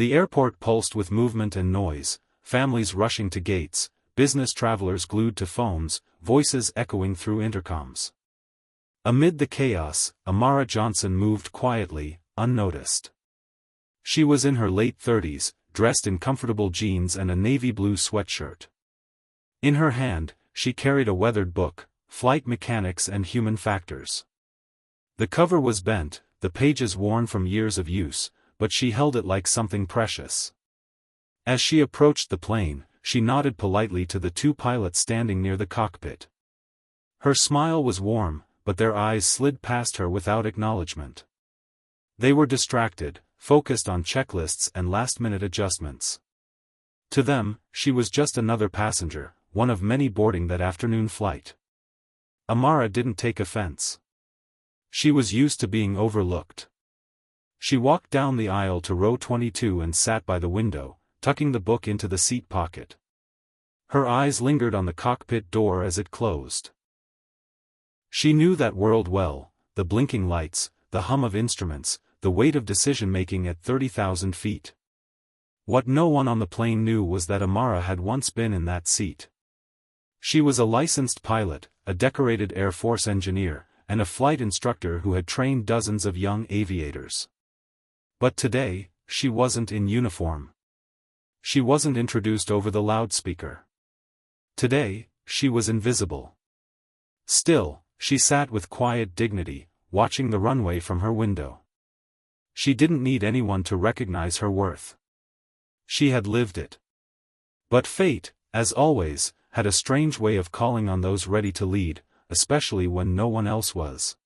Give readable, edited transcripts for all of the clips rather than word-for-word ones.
The airport pulsed with movement and noise, families rushing to gates, business travelers glued to phones, voices echoing through intercoms. Amid the chaos, Amara Johnson moved quietly, unnoticed. She was in her late 30s, dressed in comfortable jeans and a navy blue sweatshirt. In her hand, she carried a weathered book, Flight Mechanics and Human Factors. The cover was bent, the pages worn from years of use, but she held it like something precious. As she approached the plane, she nodded politely to the two pilots standing near the cockpit. Her smile was warm, but their eyes slid past her without acknowledgement. They were distracted, focused on checklists and last-minute adjustments. To them, she was just another passenger, one of many boarding that afternoon flight. Amara didn't take offense. She was used to being overlooked. She walked down the aisle to row 22 and sat by the window, tucking the book into the seat pocket. Her eyes lingered on the cockpit door as it closed. She knew that world well, the blinking lights, the hum of instruments, the weight of decision-making at 30,000 feet. What no one on the plane knew was that Amara had once been in that seat. She was a licensed pilot, a decorated Air Force engineer, and a flight instructor who had trained dozens of young aviators. But today, she wasn't in uniform. She wasn't introduced over the loudspeaker. Today, she was invisible. Still, she sat with quiet dignity, watching the runway from her window. She didn't need anyone to recognize her worth. She had lived it. But fate, as always, had a strange way of calling on those ready to lead, especially when no one else was.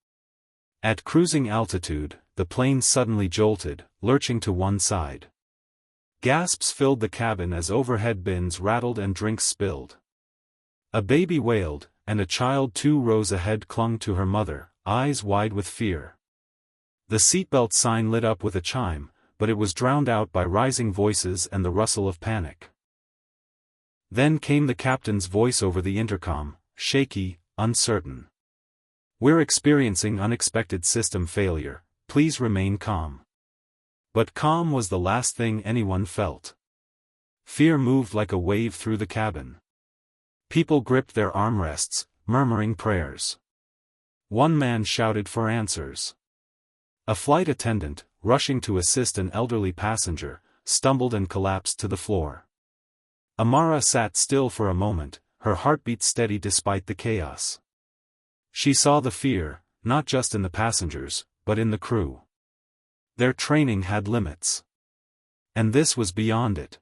At cruising altitude, the plane suddenly jolted, lurching to one side. Gasps filled the cabin as overhead bins rattled and drinks spilled. A baby wailed, and a child 2 rows ahead clung to her mother, eyes wide with fear. The seatbelt sign lit up with a chime, but it was drowned out by rising voices and the rustle of panic. Then came the captain's voice over the intercom, shaky, uncertain. "We're experiencing unexpected system failure, please remain calm." But calm was the last thing anyone felt. Fear moved like a wave through the cabin. People gripped their armrests, murmuring prayers. One man shouted for answers. A flight attendant, rushing to assist an elderly passenger, stumbled and collapsed to the floor. Amara sat still for a moment, her heartbeat steady despite the chaos. She saw the fear, not just in the passengers, but in the crew. Their training had limits. And this was beyond it.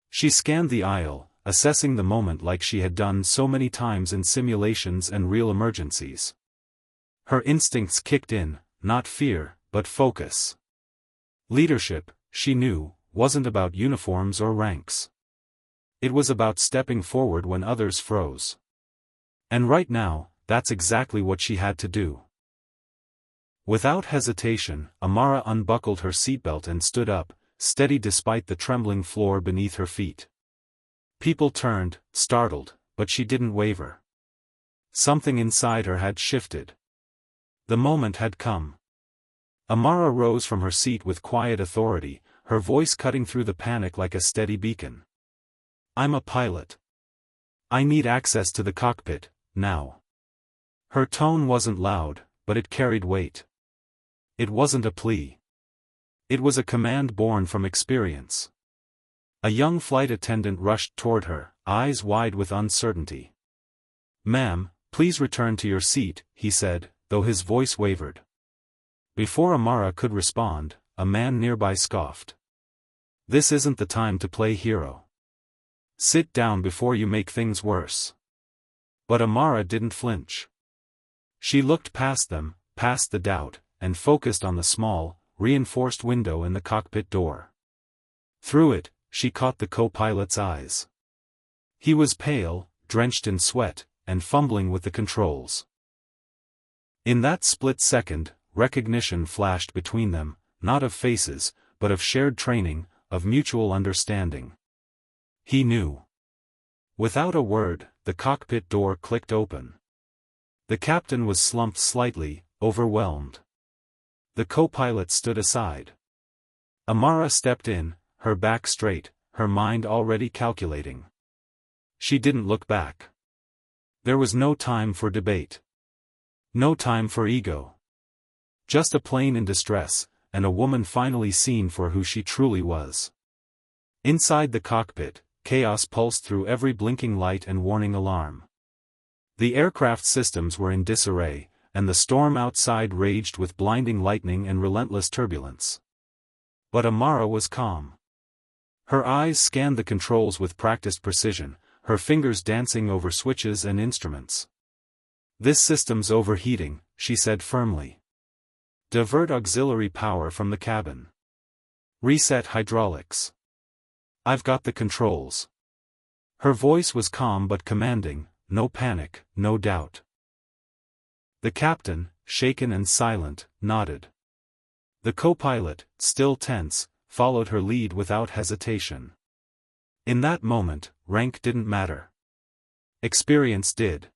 She scanned the aisle, assessing the moment like she had done so many times in simulations and real emergencies. Her instincts kicked in, not fear, but focus. Leadership, she knew, wasn't about uniforms or ranks. It was about stepping forward when others froze. And right now, that's exactly what she had to do. Without hesitation, Amara unbuckled her seatbelt and stood up, steady despite the trembling floor beneath her feet. People turned, startled, but she didn't waver. Something inside her had shifted. The moment had come. Amara rose from her seat with quiet authority, her voice cutting through the panic like a steady beacon. "I'm a pilot. I need access to the cockpit, now." Her tone wasn't loud, but it carried weight. It wasn't a plea. It was a command born from experience. A young flight attendant rushed toward her, eyes wide with uncertainty. "Ma'am, please return to your seat," he said, though his voice wavered. Before Amara could respond, a man nearby scoffed. "This isn't the time to play hero. Sit down before you make things worse." But Amara didn't flinch. She looked past them, past the doubt, and focused on the small, reinforced window in the cockpit door. Through it, she caught the co-pilot's eyes. He was pale, drenched in sweat, and fumbling with the controls. In that split second, recognition flashed between them, not of faces, but of shared training, of mutual understanding. He knew. Without a word, the cockpit door clicked open. The captain was slumped slightly, overwhelmed. The co-pilot stood aside. Amara stepped in, her back straight, her mind already calculating. She didn't look back. There was no time for debate. No time for ego. Just a plane in distress, and a woman finally seen for who she truly was. Inside the cockpit, chaos pulsed through every blinking light and warning alarm. The aircraft systems were in disarray, and the storm outside raged with blinding lightning and relentless turbulence. But Amara was calm. Her eyes scanned the controls with practiced precision, her fingers dancing over switches and instruments. "This system's overheating," she said firmly. "Divert auxiliary power from the cabin. Reset hydraulics. I've got the controls." Her voice was calm but commanding, no panic, no doubt. The captain, shaken and silent, nodded. The co-pilot, still tense, followed her lead without hesitation. In that moment, rank didn't matter. Experience did.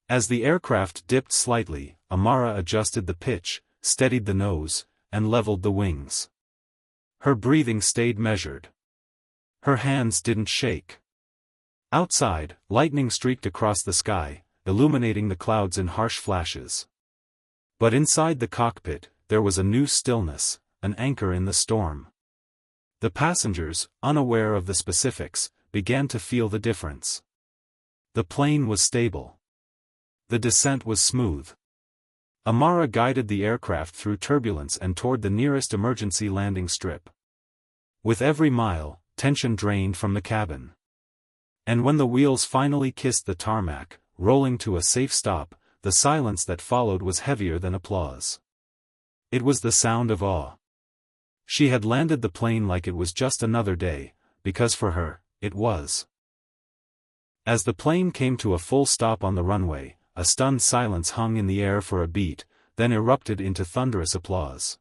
As the aircraft dipped slightly, Amara adjusted the pitch, steadied the nose, and leveled the wings. Her breathing stayed measured. Her hands didn't shake. Outside, lightning streaked across the sky, illuminating the clouds in harsh flashes. But inside the cockpit, there was a new stillness, an anchor in the storm. The passengers, unaware of the specifics, began to feel the difference. The plane was stable. The descent was smooth. Amara guided the aircraft through turbulence and toward the nearest emergency landing strip. With every mile, tension drained from the cabin. And when the wheels finally kissed the tarmac, rolling to a safe stop, the silence that followed was heavier than applause. It was the sound of awe. She had landed the plane like it was just another day, because for her, it was. As the plane came to a full stop on the runway, a stunned silence hung in the air for a beat, then erupted into thunderous applause.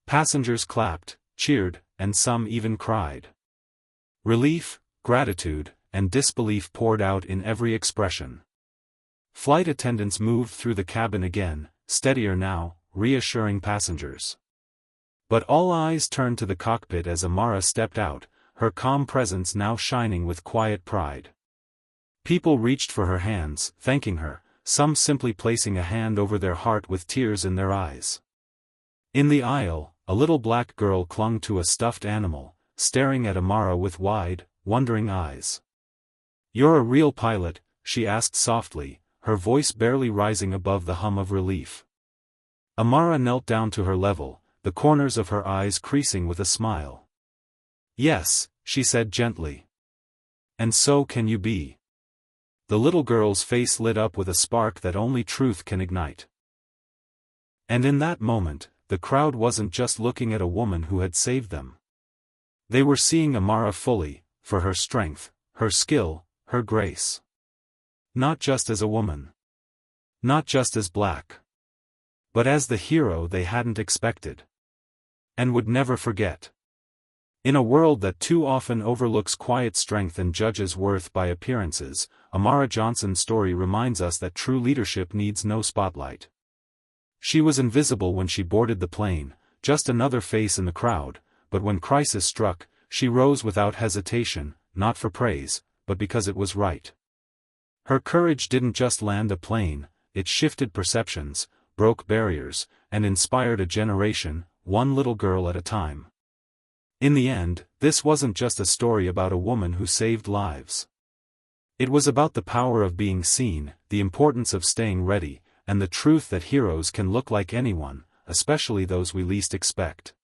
Passengers clapped, cheered, and some even cried. Relief, gratitude, and disbelief poured out in every expression. Flight attendants moved through the cabin again, steadier now, reassuring passengers. But all eyes turned to the cockpit as Amara stepped out, her calm presence now shining with quiet pride. People reached for her hands, thanking her, some simply placing a hand over their heart with tears in their eyes. In the aisle, a little black girl clung to a stuffed animal, staring at Amara with wide, wondering eyes. "You're a real pilot?" she asked softly, her voice barely rising above the hum of relief. Amara knelt down to her level, the corners of her eyes creasing with a smile. "Yes," she said gently. "And so can you be." The little girl's face lit up with a spark that only truth can ignite. And in that moment, the crowd wasn't just looking at a woman who had saved them. They were seeing Amara fully, for her strength, her skill, her grace. Not just as a woman. Not just as black. But as the hero they hadn't expected. And would never forget. In a world that too often overlooks quiet strength and judges worth by appearances, Amara Johnson's story reminds us that true leadership needs no spotlight. She was invisible when she boarded the plane, just another face in the crowd, but when crisis struck, she rose without hesitation, not for praise, but because it was right. Her courage didn't just land a plane, it shifted perceptions, broke barriers, and inspired a generation, one little girl at a time. In the end, this wasn't just a story about a woman who saved lives. It was about the power of being seen, the importance of staying ready, and the truth that heroes can look like anyone, especially those we least expect.